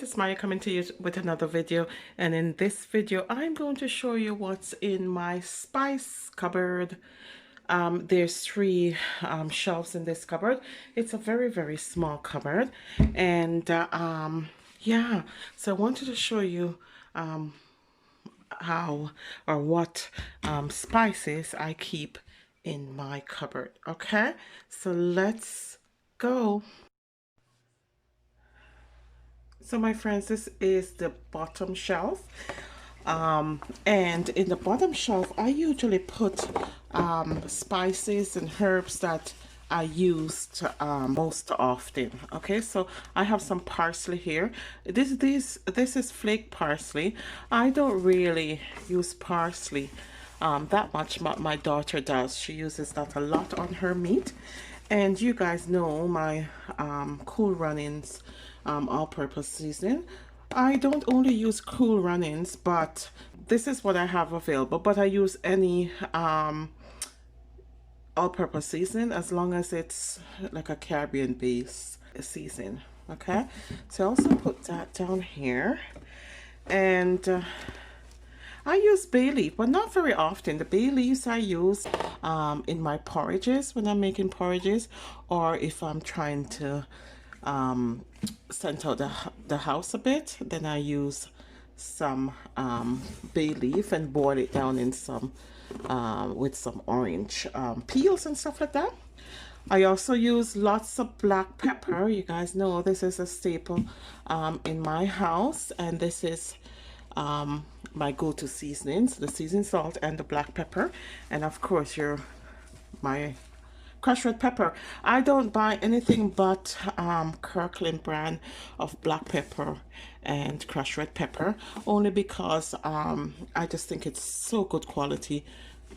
it's Maya coming to you with another video, and in this video I'm going to show you what's in my spice cupboard. There's three shelves in this cupboard. It's a very small cupboard, and yeah, so I wanted to show you how or what spices I keep in my cupboard. Okay, so let's go. So my friends, this is the bottom shelf, and in the bottom shelf I usually put spices and herbs that I used most often. Okay, so I have some parsley here. This is flake parsley. I don't really use parsley that much, but my daughter does. She uses that a lot on her meat. And you guys know my Cool Runnings all-purpose seasoning. I don't only use Cool Runnings, but this is what I have available. But I use any all-purpose seasoning as long as it's like a Caribbean base seasoning. Okay, so I also put that down here, and I use bay leaf, but not very often. The bay leaves I use in my porridges when I'm making porridges, or if I'm trying to scent out the house a bit, then I use some bay leaf and boil it down in some with some orange peels and stuff like that. I also use lots of black pepper. You guys know this is a staple in my house, and this is my go-to seasonings, the seasoned salt and the black pepper, and of course my crushed red pepper. I don't buy anything but Kirkland brand of black pepper and crushed red pepper, only because I just think it's so good quality.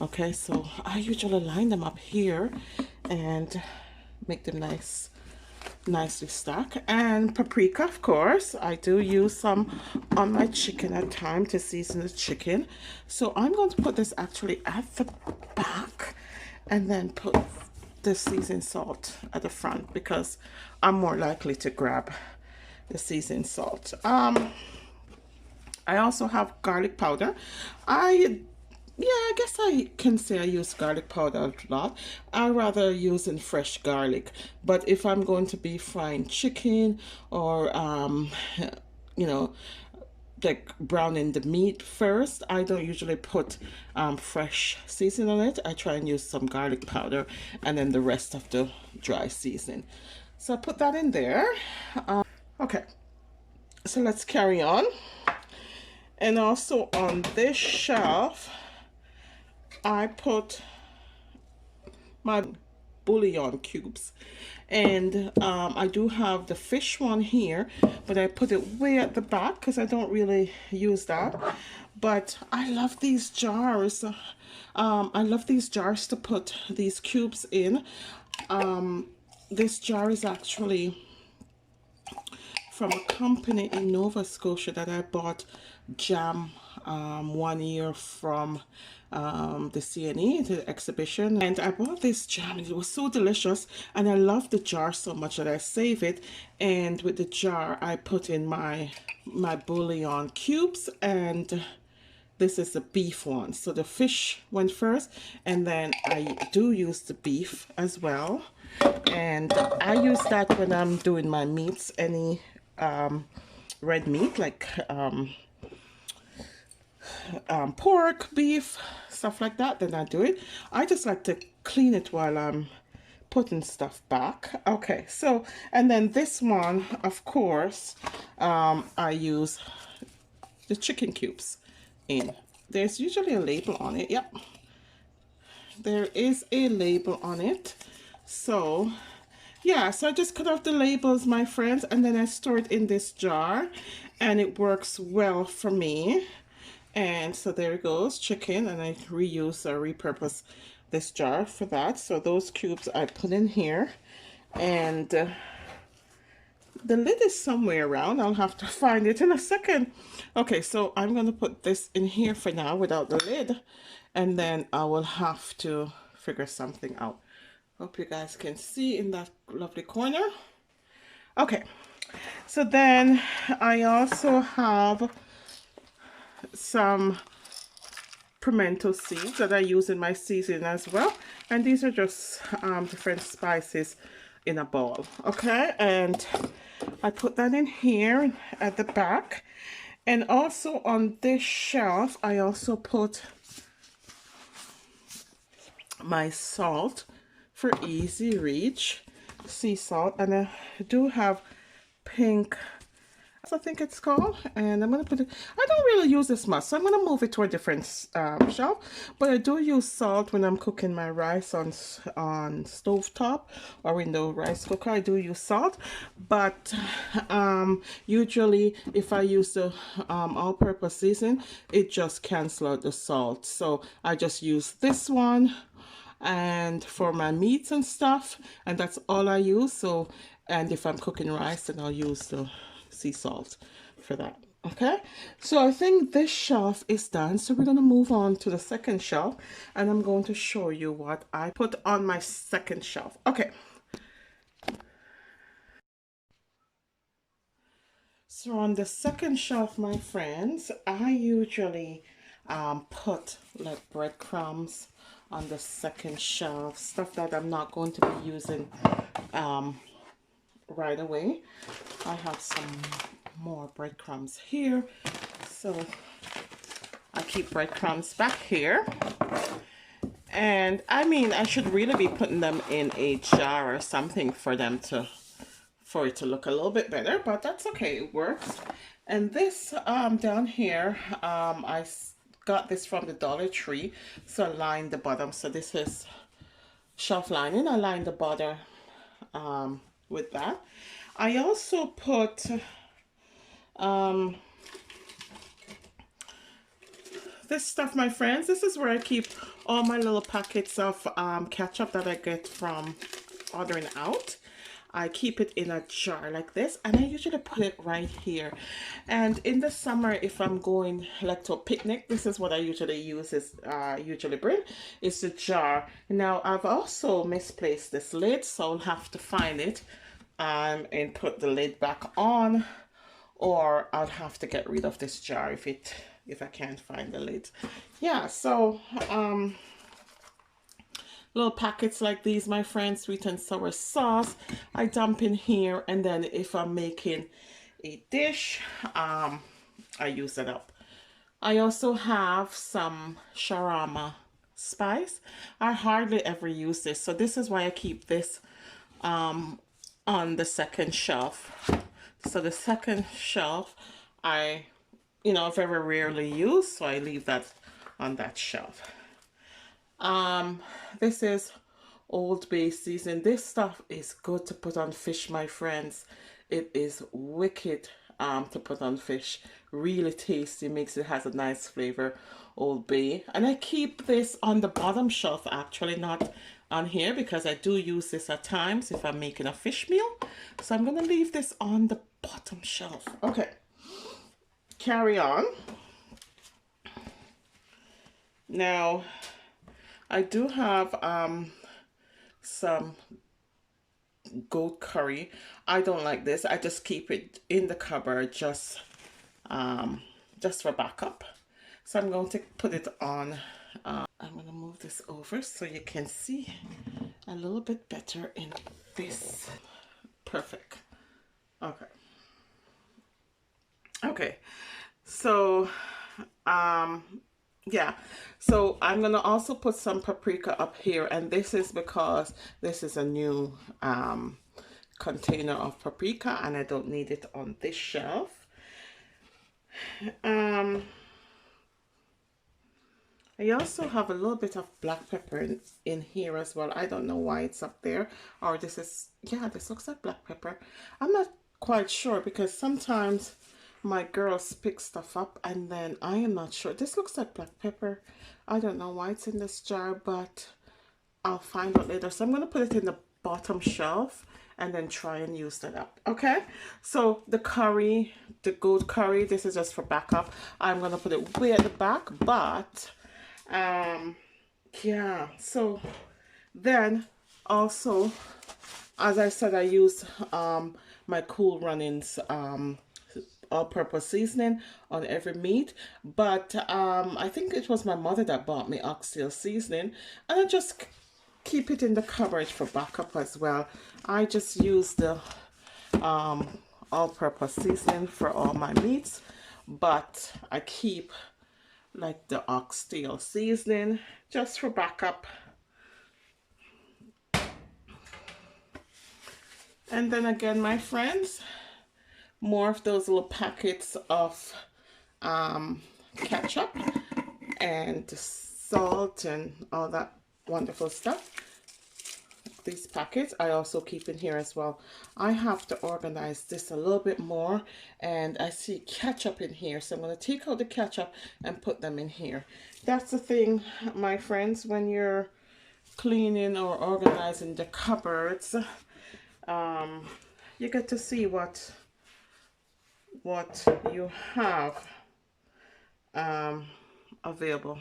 Okay, so I usually line them up here and make them nicely stacked. And paprika, of course, I do use some on my chicken at times to season the chicken. So I'm going to put this actually at the back and then put the seasoned salt at the front, because I'm more likely to grab the seasoned salt. I also have garlic powder. Yeah, I guess I can say I use garlic powder a lot. I rather using fresh garlic, but if I'm going to be frying chicken or you know, like browning the meat first, I don't usually put fresh seasoning on it. I try and use some garlic powder and then the rest of the dry seasoning. So I put that in there. Okay, so let's carry on. And also on this shelf I put my bouillon cubes, and I do have the fish one here, but I put it way at the back because I don't really use that. But I love these jars. I love these jars to put these cubes in. This jar is actually from a company in Nova Scotia that I bought jam one year from the CNE, the exhibition, and I bought this jam. It was so delicious, and I love the jar so much that I save it, and with the jar I put in my bouillon cubes, and this is the beef one. So the fish went first, and then I do use the beef as well, and I use that when I'm doing my meats, any red meat like pork, beef, stuff like that, then I do it. I just like to clean it while I'm putting stuff back. Okay, so, and then this one, of course, I use the chicken cubes in. There's usually a label on it. Yep, there is a label on it. So yeah, so I just cut off the labels, my friends, and then I store it in this jar, and it works well for me. And so there it goes, chicken, and I reuse or repurpose this jar for that. So those cubes I put in here, and the lid is somewhere around. I'll have to find it in a second. Okay, so I'm going to put this in here for now without the lid, and then I will have to figure something out. Hope you guys can see in that lovely corner. Okay, So then I also have some pimento seeds that I use in my seasoning as well, and these are just different spices in a bowl. Okay, and I put that in here at the back, and also on this shelf I also put my salt for easy reach, sea salt, and I do have pink, I think it's called, and I'm gonna put it. I don't really use this much, so I'm gonna move it to a different shelf. But I do use salt when I'm cooking my rice on stove top or in the rice cooker. I do use salt, but usually if I use the all-purpose season, it just cancels out the salt. So I just use this one and for my meats and stuff, and that's all I use. So, and if I'm cooking rice, then I'll use the sea salt for that. Okay, so I think this shelf is done, so we're going to move on to the second shelf, and I'm going to show you what I put on my second shelf. Okay, so on the second shelf, my friends, I usually put like breadcrumbs on the second shelf, stuff that I'm not going to be using right away. I have some more breadcrumbs here, so I keep breadcrumbs back here. And I mean, I should really be putting them in a jar or something for them to, for it to look a little bit better, but that's okay, it works. And this down here, I got this from the Dollar Tree, so I lined the bottom. So this is shelf lining. I lined the bottom with that. I also put this stuff, my friends. This is where I keep all my little packets of ketchup that I get from ordering out. I keep it in a jar like this, and I usually put it right here. And in the summer, if I'm going like to a picnic, this is what I usually use, is usually bring, is the jar. Now I've also misplaced this lid, so I'll have to find it and put the lid back on, or I'll have to get rid of this jar if I can't find the lid. Yeah, so little packets like these, my friends, sweet and sour sauce, I dump in here, and then if I'm making a dish, I use it up. I also have some shawarma spice. I hardly ever use this, so this is why I keep this on the second shelf. So the second shelf I very rarely use, so I leave that on that shelf. This is Old Bay season. This stuff is good to put on fish, my friends. It is wicked to put on fish. Really tasty, makes it, has a nice flavor. Old Bay. And I keep this on the bottom shelf, actually, not on here, because I do use this at times if I'm making a fish meal. So I'm gonna leave this on the bottom shelf. Okay, carry on. Now I do have some goat curry. I don't like this. I just keep it in the cupboard just for backup. So I'm going to put it on. I'm going to move this over so you can see a little bit better in this. Perfect. Okay. Okay. So yeah, so I'm gonna also put some paprika up here, and this is because this is a new container of paprika and I don't need it on this shelf. I also have a little bit of black pepper in here as well. I don't know why it's up there, or this is, yeah, this looks like black pepper. I'm not quite sure, because sometimes my girls pick stuff up and then I am not sure. This looks like black pepper. I don't know why it's in this jar, but I'll find out later. So I'm going to put it in the bottom shelf and then try and use that up. Okay, so the curry, the goat curry, this is just for backup. I'm going to put it way at the back, but yeah, so then also As I said, I use my Cool Runnings all-purpose seasoning on every meat, but I think it was my mother that bought me oxtail seasoning, and I just keep it in the cupboard for backup as well. I just use the all-purpose seasoning for all my meats, but I keep like the oxtail seasoning just for backup. And then again, my friends, more of those little packets of ketchup and salt and all that wonderful stuff. These packets I also keep in here as well. I have to organize this a little bit more, and I see ketchup in here, so I'm going to take out the ketchup and put them in here. That's the thing, my friends, when you're cleaning or organizing the cupboards, you get to see what you have available.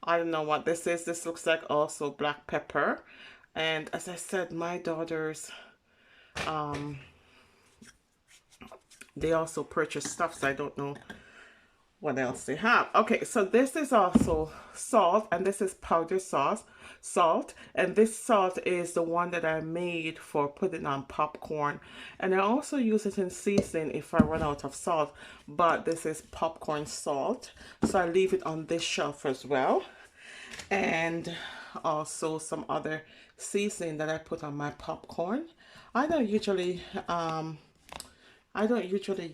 I don't know what this is. This looks like also black pepper. And as I said, my daughters, they also purchase stuff, so I don't know what else they have. Okay, so this is also salt, and this is powdered salt, and this salt is the one that I made for putting on popcorn, and I also use it in seasoning if I run out of salt, but this is popcorn salt, so I leave it on this shelf as well. And also some other seasoning that I put on my popcorn. I don't usually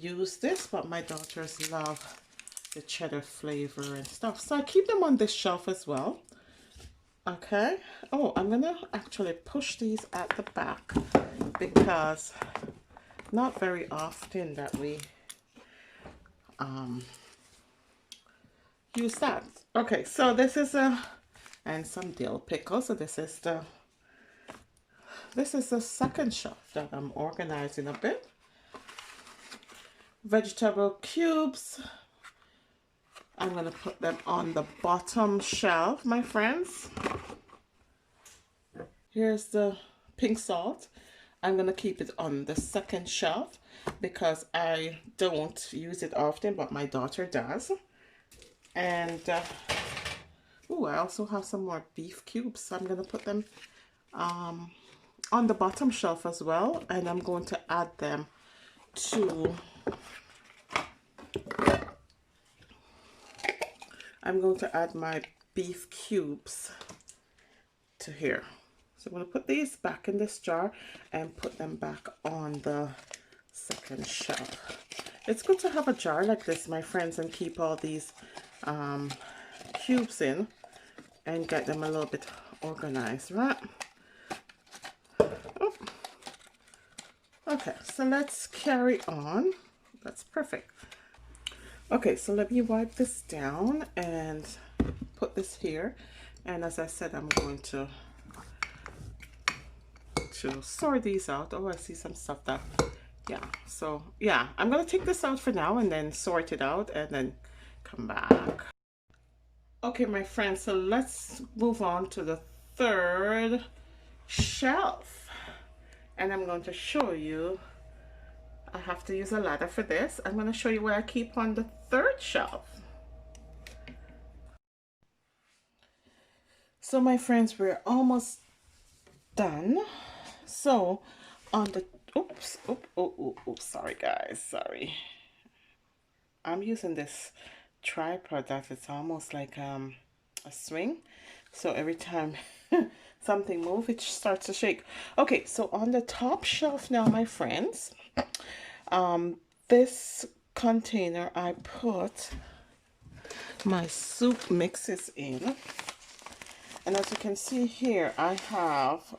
use this, but my daughters love the cheddar flavor and stuff, so I keep them on this shelf as well. Okay. Oh, I'm gonna actually push these at the back because not very often that we use that. Okay, so this is and some dill pickle. So this is the second shelf that I'm organizing a bit. Vegetable cubes, I'm going to put them on the bottom shelf, my friends. Here's the pink salt. I'm going to keep it on the second shelf because I don't use it often, but my daughter does. And oh, I also have some more beef cubes, so I'm going to put them on the bottom shelf as well, and I'm going to add them to my beef cubes to here. So I'm going to put these back in this jar and put them back on the second shelf. It's good to have a jar like this, my friends, and keep all these cubes in and get them a little bit organized, right? Oh. Okay, so let's carry on. That's perfect. Okay, so let me wipe this down and put this here. And as I said, I'm going to sort these out. Oh, I see some stuff that, yeah. So yeah, I'm going to take this out for now and then sort it out and then come back. Okay, my friends, so let's move on to the third shelf. And I'm going to show you, I have to use a ladder for this. I'm going to show you what I keep on the third shelf. So my friends, we're almost done. So on the, oops, sorry guys, sorry. I'm using this tripod that it's almost like a swing. So every time something moves, it starts to shake. Okay, so on the top shelf now, my friends, this container I put my soup mixes in, and as you can see here, I have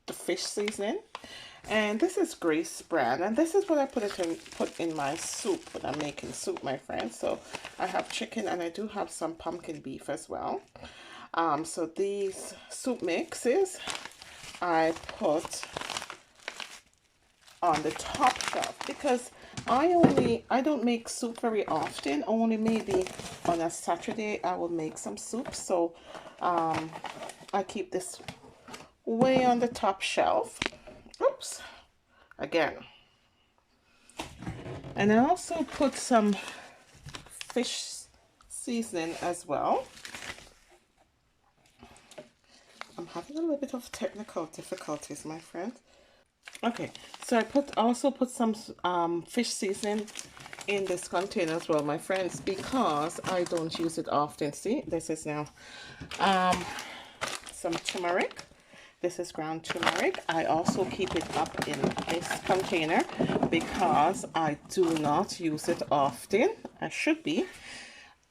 the fish seasoning, and this is Grace brand, and this is what I put in my soup when I'm making soup, my friends. So I have chicken and I do have some pumpkin beef as well. So these soup mixes I put on the top shelf because I don't make soup very often. Only maybe on a Saturday I will make some soup. So I keep this way on the top shelf. cloves again. And I also put some fish seasoning as well. I'm having a little bit of technical difficulties, my friend. Okay, so I also put some fish seasoning in this container as well, my friends, because I don't use it often. See, this is now some turmeric. This is ground turmeric. I also keep it up in this container because I do not use it often. I should be.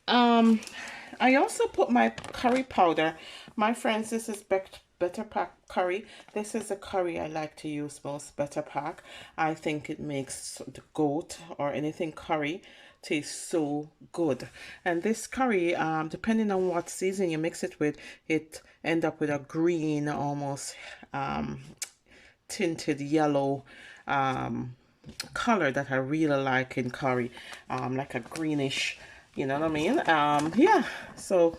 I also put my curry powder. My friends, this is Better Pack curry. This is the curry I like to use most, Better Pack. I think it makes the goat or anything curry taste so good. And this curry, depending on what season you mix it with, it end up with a green, almost tinted yellow color that I really like in curry, like a greenish, you know what I mean? Yeah, so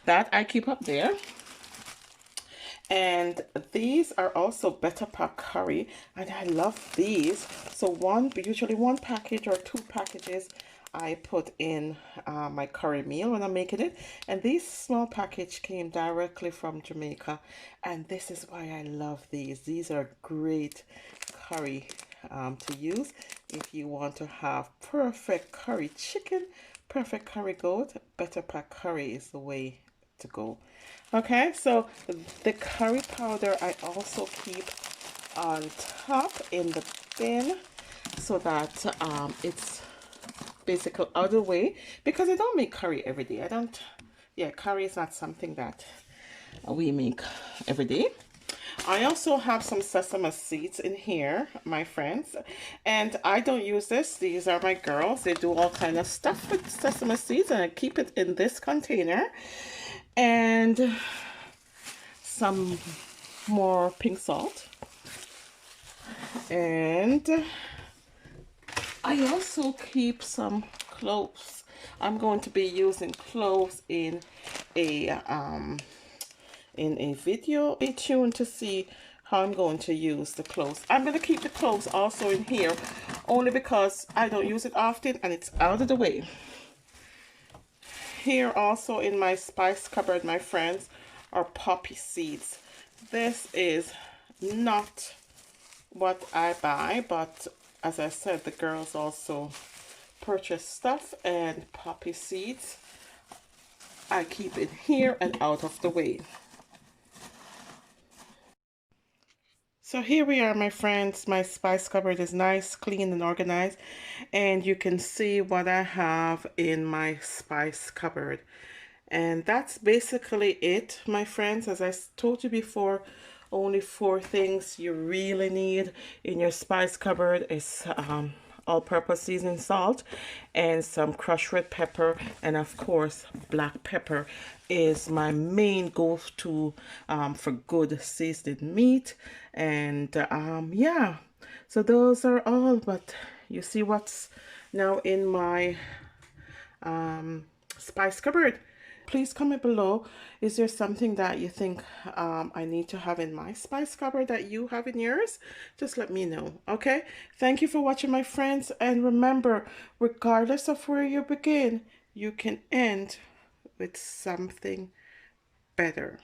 that I keep up there. And these are also Better Pack curry, and I love these. So usually one package or 2 packages I put in my curry meal when I'm making it. And these small package came directly from Jamaica, and this is why I love these. These are great curry to use if you want to have perfect curry chicken, perfect curry goat. Better Pack curry is the way to go. Okay, so the curry powder I also keep on top in the bin so that it's basically out of the way, because I don't make curry every day. Curry is not something that we make every day. I also have some sesame seeds in here, my friends, and I don't use this. These are my girls. They do all kind of stuff with sesame seeds, and I keep it in this container. And some more pink salt. And I also keep some cloves. I'm going to be using cloves in a video. Stay tuned to see how I'm going to use the cloves. I'm going to keep the cloves also in here only because I don't use it often and it's out of the way. Here also in my spice cupboard, my friends, are poppy seeds. This is not what I buy, but as I said, the girls also purchase stuff, and poppy seeds I keep it here and out of the way. So here we are, my friends. My spice cupboard is nice, clean, and organized, and you can see what I have in my spice cupboard. And that's basically it, my friends. As I told you before, only 4 things you really need in your spice cupboard is all-purpose seasoning salt and some crushed red pepper, and of course black pepper is my main go-to for good seasoned meat. And yeah, so those are all. But you see what's now in my spice cupboard. Please comment below, is there something that you think I need to have in my spice cupboard that you have in yours? Just let me know. Okay, thank you for watching, my friends, and remember, regardless of where you begin, you can end with something better.